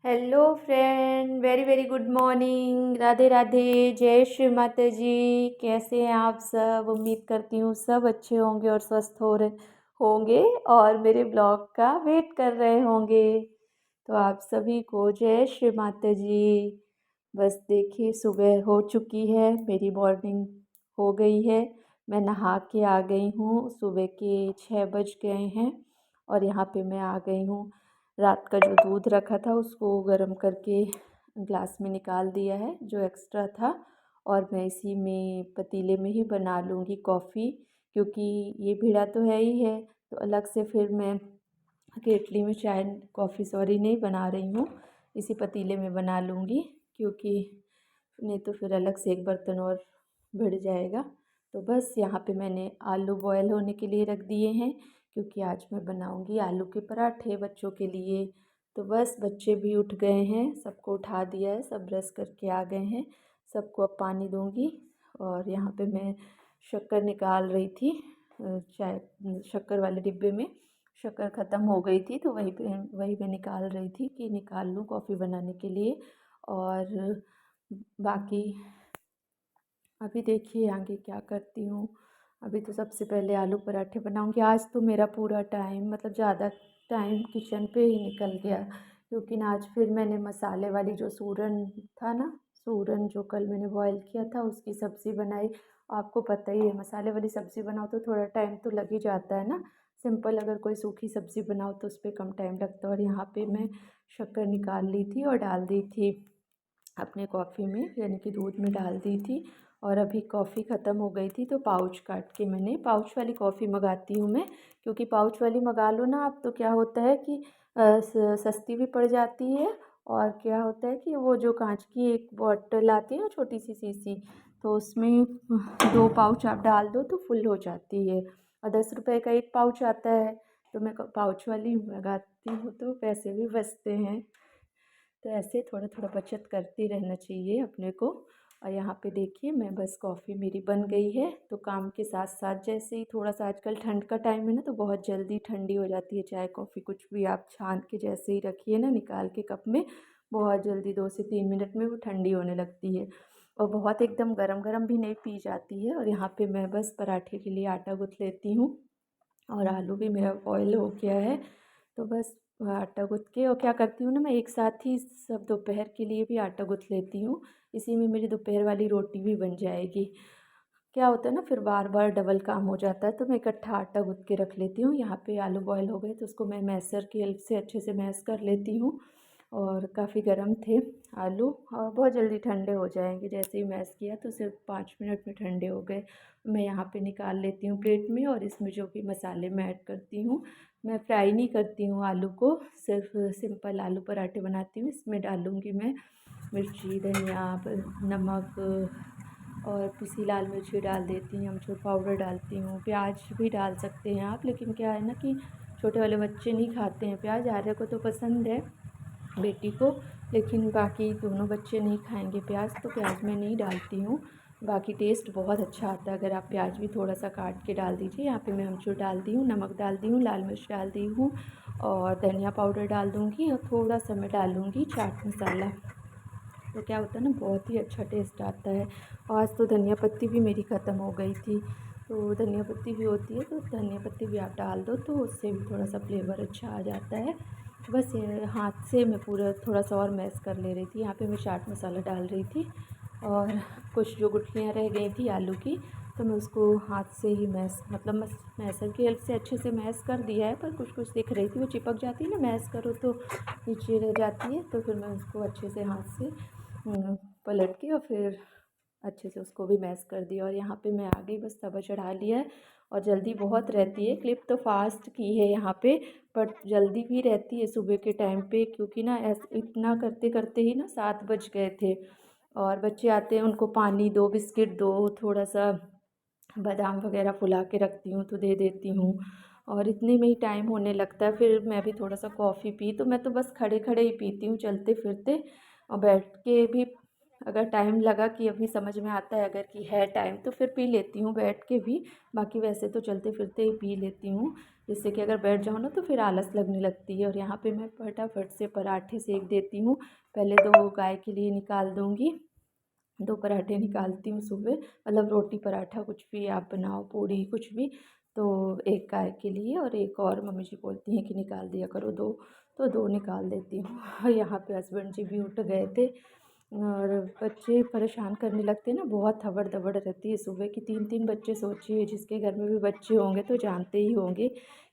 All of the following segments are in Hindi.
Hello friend, very very good morning. Radhe Radhe, जय श्री माता जी। कैसे हैं आप सब? उम्मीद करती हूँ सब अच्छे होंगे और स्वस्थ हो रहे होंगे और मेरे ब्लॉग का वेट कर रहे होंगे। तो आप सभी को जय श्री माता जी। बस देखिए, सुबह हो चुकी है, मेरी मॉर्निंग हो गई है। मैं नहा के आ गई हूँ, सुबह के 6 बज गए हैं और यहाँ पे मैं आ गई हूँ। रात का जो दूध रखा था उसको गर्म करके ग्लास में निकाल दिया है जो एक्स्ट्रा था, और मैं इसी में पतीले में ही बना लूँगी कॉफ़ी, क्योंकि ये भिड़ा तो है ही है। तो अलग से फिर मैं केटली में चाय कॉफ़ी सॉरी नहीं बना रही हूँ, इसी पतीले में बना लूँगी, क्योंकि नहीं तो फिर अलग से एक बर्तन और भिड़ जाएगा। तो बस यहाँ पे मैंने आलू बॉयल होने के लिए रख दिए हैं, क्योंकि आज मैं बनाऊँगी आलू के पराठे बच्चों के लिए। तो बस बच्चे भी उठ गए हैं, सबको उठा दिया है, सब ब्रश करके आ गए हैं, सबको अब पानी दूँगी। और यहाँ पे मैं शक्कर निकाल रही थी, चाय शक्कर वाले डिब्बे में शक्कर ख़त्म हो गई थी, तो वही मैं निकाल रही थी कि निकाल लूँ कॉफ़ी बनाने के लिए। और बाकी अभी देखिए आगे क्या करती हूँ। अभी तो सबसे पहले आलू पराठे बनाऊँगी। आज तो मेरा पूरा टाइम मतलब ज़्यादा टाइम किचन पे ही निकल गया, क्योंकि ना आज फिर मैंने मसाले वाली जो सूरन था ना, सूरन जो कल मैंने बॉयल किया था उसकी सब्ज़ी बनाई। आपको पता ही है, मसाले वाली सब्ज़ी बनाओ तो थोड़ा टाइम तो लग ही जाता है ना। सिंपल अगर कोई सूखी सब्ज़ी बनाओ तो उस पर कम टाइम लगता है। और यहाँ पे मैं शक्कर निकाल ली थी और डाल दी थी अपने कॉफ़ी में, यानी कि दूध में डाल दी थी। और अभी कॉफ़ी ख़त्म हो गई थी तो पाउच काट के मैंने पाउच वाली कॉफ़ी मंगाती हूँ मैं, क्योंकि पाउच वाली मंगा लो ना आप तो क्या होता है कि सस्ती भी पड़ जाती है। और क्या होता है कि वो जो कांच की एक बॉटल आती है ना, छोटी सी शीशी, तो उसमें 2 पाउच आप डाल दो तो फुल हो जाती है। और 10 रुपए का एक पाउच आता है, तो मैं पाउच वाली मंगाती हूँ तो पैसे भी बचते हैं। तो ऐसे थोड़ा थोड़ा बचत करती रहना चाहिए अपने को। और यहाँ पे देखिए मैं बस कॉफ़ी मेरी बन गई है, तो काम के साथ साथ जैसे ही थोड़ा सा आजकल ठंड का टाइम है ना, तो बहुत जल्दी ठंडी हो जाती है चाय कॉफ़ी, कुछ भी आप छान के जैसे ही रखिए ना निकाल के कप में, बहुत जल्दी 2 से 3 मिनट में वो ठंडी होने लगती है। और बहुत एकदम गरम गरम भी नहीं पी जाती है। और यहाँ पे मैं बस पराठे के लिए आटा गूँथ लेती हूँ, और आलू भी मेरा बॉयल हो गया है। तो बस आटा गूँथ के और क्या करती हूँ ना, मैं एक साथ ही सब दोपहर के लिए भी आटा गूँथ लेती हूँ, इसी में मेरी दोपहर वाली रोटी भी बन जाएगी। क्या होता है ना, फिर बार बार डबल काम हो जाता है, तो मैं इकट्ठा आटा गूँथ के रख लेती हूँ। यहाँ पे आलू बॉयल हो गए तो उसको मैं मैसर की हेल्प से अच्छे से मैश कर लेती हूँ। और काफ़ी गर्म थे आलू, और बहुत जल्दी ठंडे हो जाएंगे, जैसे ही मैश किया तो सिर्फ 5 मिनट में ठंडे हो गए। मैं यहाँ पे निकाल लेती हूँ प्लेट में, और इसमें जो भी मसाले मैं ऐड करती हूँ, मैं फ्राई नहीं करती हूँ आलू को, सिर्फ सिंपल आलू पराठे बनाती हूँ। इसमें डालूँगी मैं मिर्ची, धनिया, नमक, और पिसी लाल मिर्ची डाल देती हूँ, अमचूर पाउडर डालती हूँ, प्याज भी डाल सकते हैं आप, लेकिन क्या है ना कि छोटे वाले बच्चे नहीं खाते हैं प्याज। आर्य को तो पसंद है, बेटी को, लेकिन बाकी दोनों बच्चे नहीं खाएंगे प्याज, तो प्याज मैं नहीं डालती हूँ। बाकी टेस्ट बहुत अच्छा आता है अगर आप प्याज भी थोड़ा सा काट के डाल दीजिए। यहाँ पे मैं अमचूर डाल दी हूँ, नमक डाल दी हूँ, लाल मिर्च डाल दी हूँ, और धनिया पाउडर डाल दूँगी, और थोड़ा सा मैं डालूँगी चाट मसाला। तो क्या होता है ना, बहुत ही अच्छा टेस्ट आता है। और आज तो धनिया पत्ती भी मेरी ख़त्म हो गई थी, तो धनिया पत्ती भी होती है तो धनिया पत्ती भी आप डाल दो, तो उससे भी थोड़ा सा फ्लेवर अच्छा आ जाता है। बस ये हाथ से मैं पूरा थोड़ा सा और मैश कर ले रही थी। यहाँ पे मैं चाट मसाला डाल रही थी, और कुछ जो गुठलियाँ रह गई थी आलू की, तो मैं उसको हाथ से ही मतलब मैसर की हेल्प से अच्छे से मैश कर दिया है, पर कुछ कुछ दिख रही थी, वो चिपक जाती है ना मैश करो तो नीचे रह जाती है, तो फिर मैं उसको अच्छे से हाथ से पलट के और फिर अच्छे से उसको भी मैश कर दिया। और यहाँ पे मैं आ गई, बस तवा चढ़ा लिया है। और जल्दी बहुत रहती है, क्लिप तो फास्ट की है यहाँ पे, बट जल्दी भी रहती है सुबह के टाइम पे, क्योंकि ना ऐसे इतना करते करते ही ना 7 बज गए थे। और बच्चे आते हैं, उनको पानी दो, बिस्किट दो, थोड़ा सा बादाम वगैरह फुला के रखती हूँ तो दे देती हूँ, और इतने में ही टाइम होने लगता है। फिर मैं भी थोड़ा सा कॉफ़ी पी, तो मैं तो बस खड़े खड़े ही पीती हूँ, चलते फिरते। और बैठ के भी अगर टाइम लगा कि अभी समझ में आता है अगर कि है टाइम, तो फिर पी लेती हूँ बैठ के भी। बाकी वैसे तो चलते फिरते ही पी लेती हूँ, जिससे कि अगर बैठ जाओ ना तो फिर आलस लगने लगती है। और यहाँ पे मैं फटाफट से पराठे सेक देती हूँ। पहले 2 गाय के लिए निकाल दूँगी, 2 पराठे निकालती हूँ सुबह, मतलब रोटी पराठा कुछ भी आप बनाओ, पूड़ी कुछ भी। तो 1 गाय के लिए और 1 और मम्मी जी बोलती हैं कि निकाल दिया करो 2, तो 2 निकाल देती हूँ। यहाँ पे हस्बैंड जी भी उठ गए थे और बच्चे परेशान करने लगते हैं ना, बहुत हबड़-दबड़ रहती है सुबह की। 3-3 बच्चे, सोचिए जिसके घर में भी बच्चे होंगे तो जानते ही होंगे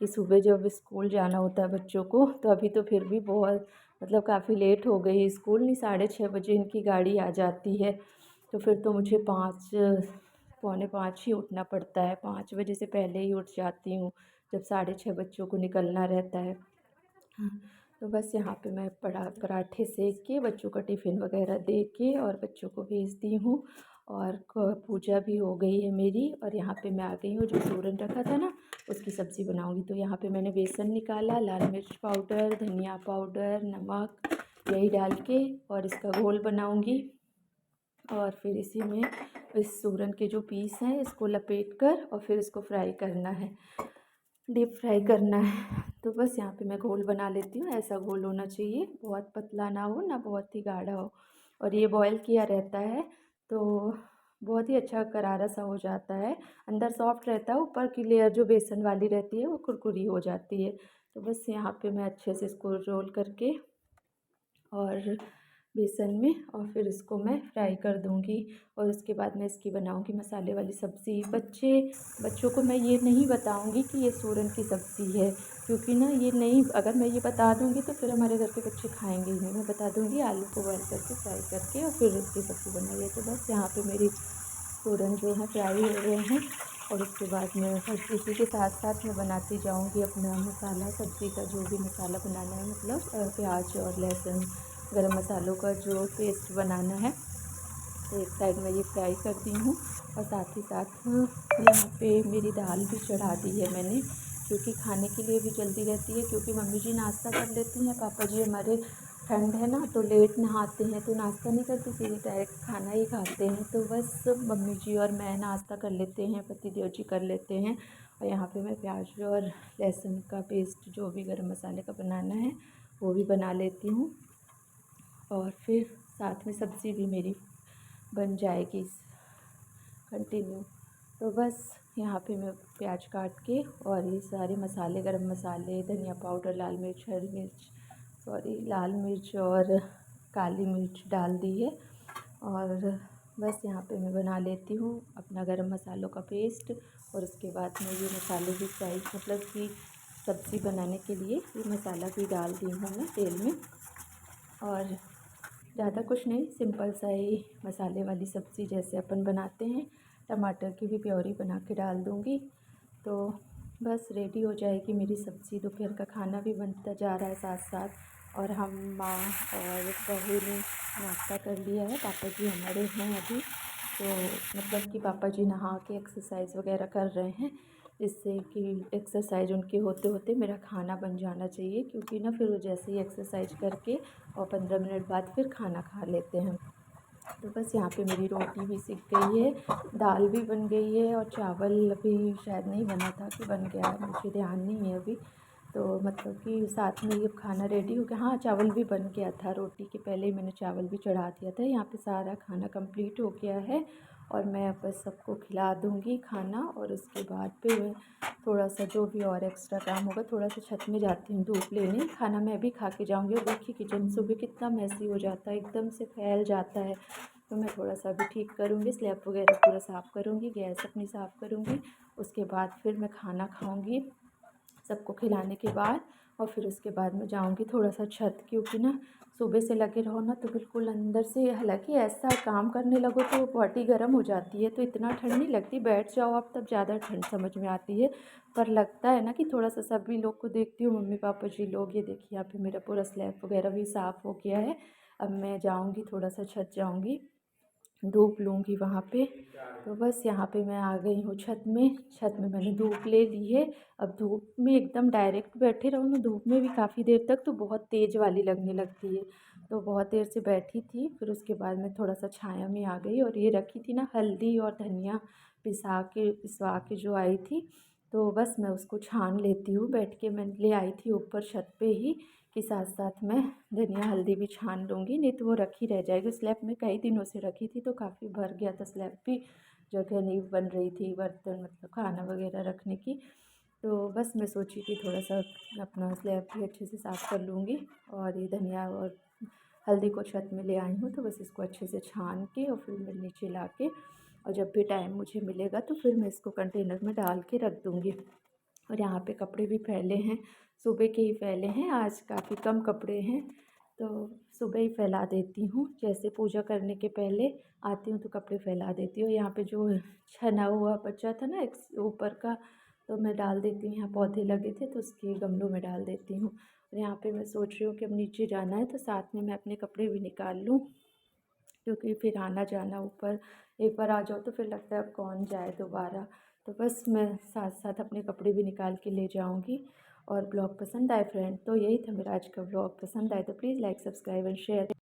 कि सुबह जब स्कूल जाना होता है बच्चों को, तो अभी तो फिर भी बहुत मतलब काफ़ी लेट हो गई, स्कूल नहीं 6:30 बजे इनकी गाड़ी आ जाती है। तो फिर तो मुझे 5 पौने 5 ही उठना पड़ता है, 5 बजे से पहले ही उठ जाती हूँ, जब 6:30 बच्चों को निकलना रहता है। हाँ, तो बस यहाँ पे मैं पराठे सेक के बच्चों का टिफ़िन वगैरह दे के और बच्चों को भेज दी हूँ। और पूजा भी हो गई है मेरी। और यहाँ पे मैं आ गई हूँ, जो सूरन रखा था ना उसकी सब्ज़ी बनाऊँगी। तो यहाँ पे मैंने बेसन निकाला, लाल मिर्च पाउडर, धनिया पाउडर, नमक यही डाल के और इसका घोल बनाऊँगी। और फिर इसी में इस सूरन के जो पीस हैं इसको लपेट कर और फिर इसको फ्राई करना है, डीप फ्राई करना है। तो बस यहाँ पे मैं घोल बना लेती हूँ। ऐसा घोल होना चाहिए, बहुत पतला ना हो ना बहुत ही गाढ़ा हो। और ये बॉयल किया रहता है तो बहुत ही अच्छा करारा सा हो जाता है, अंदर सॉफ्ट रहता है, ऊपर की लेयर जो बेसन वाली रहती है वो कुरकुरी हो जाती है। तो बस यहाँ पे मैं अच्छे से इसको रोल करके और बेसन में और फिर इसको मैं फ्राई कर दूँगी। और उसके बाद मैं इसकी बनाऊँगी मसाले वाली सब्ज़ी। बच्चों को मैं ये नहीं बताऊँगी कि ये सूरन की सब्ज़ी है, क्योंकि ना ये नहीं, अगर मैं ये बता दूँगी तो फिर हमारे घर के बच्चे खाएंगे ही नहीं। मैं बता दूँगी आलू को बॉयल करके फ्राई करके और फिर उसकी सब्ज़ी बनाई है। तो बस यहाँ पे मेरी सूरन जो है फ्राई हो गए हैं। और उसके बाद मैं बस इसी के साथ साथ मैं बनाती जाऊँगी अपना मसाला, सब्ज़ी का जो भी मसाला बनाना है, मतलब प्याज और लहसुन, गरम मसालों का जो पेस्ट बनाना है। तो एक साइड में ये फ्राई कर दी हूँ और साथ ही साथ यहाँ पे मेरी दाल भी चढ़ा दी है मैंने, क्योंकि खाने के लिए भी जल्दी रहती है। क्योंकि मम्मी जी नाश्ता कर लेती हैं, पापा जी हमारे ठंड है ना तो लेट नहाते हैं, तो नाश्ता नहीं करते, सीधे डायरेक्ट खाना ही खाते हैं। तो बस मम्मी जी और मैं नाश्ता कर लेते हैं, पतिदेव जी कर लेते हैं। और यहाँ पे मैं प्याज और लहसुन का पेस्ट जो भी गरम मसाले का बनाना है वो भी बना लेती हूँ। और फिर साथ में सब्ज़ी भी मेरी बन जाएगी कंटिन्यू। तो बस यहाँ पे मैं प्याज काट के और ये सारे मसाले, गरम मसाले, धनिया पाउडर, लाल मिर्च, हरी मिर्च, लाल मिर्च और काली मिर्च डाल दी है। और बस यहाँ पे मैं बना लेती हूँ अपना गरम मसालों का पेस्ट। और उसके बाद मैं ये मसाले भी फ्राई, मतलब कि सब्ज़ी बनाने के लिए ये मसाला भी डाल दी हूँ मैं तेल में। और ज़्यादा कुछ नहीं, सिंपल सा ही मसाले वाली सब्ज़ी जैसे अपन बनाते हैं। टमाटर की भी प्योरी बना के डाल दूँगी तो बस रेडी हो जाएगी मेरी सब्ज़ी। दोपहर का खाना भी बनता जा रहा है साथ साथ। और हम माँ और बहू ने नाश्ता कर लिया है। पापा जी हमारे हैं अभी, तो मतलब कि पापा जी नहा के एक्सरसाइज वगैरह कर रहे हैं, जिससे कि एक्सरसाइज उनके होते होते मेरा खाना बन जाना चाहिए। क्योंकि ना फिर वो जैसे ही एक्सरसाइज करके और 15 मिनट बाद फिर खाना खा लेते हैं। तो बस यहाँ पे मेरी रोटी भी सिक गई है, दाल भी बन गई है और चावल अभी शायद नहीं बना था कि बन गया है, मुझे ध्यान नहीं है अभी। तो मतलब कि साथ में ये खाना रेडी हो गया। हाँ, चावल भी बन गया था, रोटी के पहले ही मैंने चावल भी चढ़ा दिया था। यहाँ पे सारा खाना कंप्लीट हो गया है और मैं बस सबको खिला दूँगी खाना। और उसके बाद फिर मैं थोड़ा सा जो भी और एक्स्ट्रा काम होगा, थोड़ा सा छत में जाती हूँ धूप लेने। खाना मैं भी खा के जाऊँगी। और देखिए किचन सुबह कितना मैसी हो जाता है, एकदम से फैल जाता है। तो मैं थोड़ा सा भी ठीक करूँगी, स्लैब वगैरह पूरा साफ़ करूँगी, गैस अपनी साफ़ करूँगी। उसके बाद फिर मैं खाना खाऊँगी सबको खिलाने के बाद। और फिर उसके बाद मैं जाऊँगी थोड़ा सा छत, क्योंकि ना सुबह से लगे रहो ना तो बिल्कुल अंदर से, हालांकि ऐसा काम करने लगो तो बॉडी गर्म हो जाती है, तो इतना ठंड नहीं लगती, बैठ जाओ आप तब ज़्यादा ठंड समझ में आती है। पर लगता है ना कि थोड़ा सा, सभी लोग को देखती हूँ, मम्मी पापा जी लोग, ये देखिए यहाँ पे मेरा पूरा स्लैब वगैरह भी साफ़ हो गया है। अब मैं जाऊँगी थोड़ा सा छत जाऊँगी, धूप लूँगी वहाँ पे। तो बस यहाँ पे मैं आ गई हूँ छत में। छत में मैंने धूप ले ली है। अब धूप में एकदम डायरेक्ट बैठे रहो ना धूप में भी काफ़ी देर तक, तो बहुत तेज़ वाली लगने लगती है। तो बहुत देर से बैठी थी, फिर उसके बाद मैं थोड़ा सा छाया में आ गई। और ये रखी थी ना हल्दी और धनिया पिसवा के जो आई थी, तो बस मैं उसको छान लेती हूँ बैठ के। मैं ले आई थी ऊपर छत पे ही कि साथ साथ मैं धनिया हल्दी भी छान लूँगी, नहीं तो वो रखी रह जाएगी। स्लैब में कई दिनों से रखी थी तो काफ़ी भर गया था स्लैब भी, जगह नहीं बन रही थी बर्तन मतलब खाना वगैरह रखने की। तो बस मैं सोची कि थोड़ा सा अपना स्लैब भी अच्छे से साफ़ कर लूँगी। और ये धनिया और हल्दी को छत में ले आई हूँ तो बस इसको अच्छे से छान के और फिर मैं नीचे ला के, और जब भी टाइम मुझे मिलेगा तो फिर मैं इसको कंटेनर में डाल के रख दूँगी। और यहाँ पे कपड़े भी फैले हैं, सुबह के ही फैले हैं, आज काफ़ी कम कपड़े हैं तो सुबह ही फैला देती हूँ। जैसे पूजा करने के पहले आती हूँ तो कपड़े फैला देती हूँ। यहाँ पे जो छना हुआ बचा था ना एक ऊपर का, तो मैं डाल देती हूँ। यहाँ पौधे लगे थे तो उसके गमलों में डाल देती हूँ। और यहाँ पे मैं सोच रही हूँ कि अब नीचे जाना है तो साथ में मैं अपने कपड़े भी निकाल लूँ, क्योंकि फिर आना जाना ऊपर एक बार आ जाओ तो फिर लगता है अब कौन जाए दोबारा। तो बस मैं साथ साथ अपने कपड़े भी निकाल के ले जाऊंगी। और ब्लॉग पसंद आए फ्रेंड तो यही था मेरा आज का ब्लॉग। पसंद आए तो please like subscribe and share.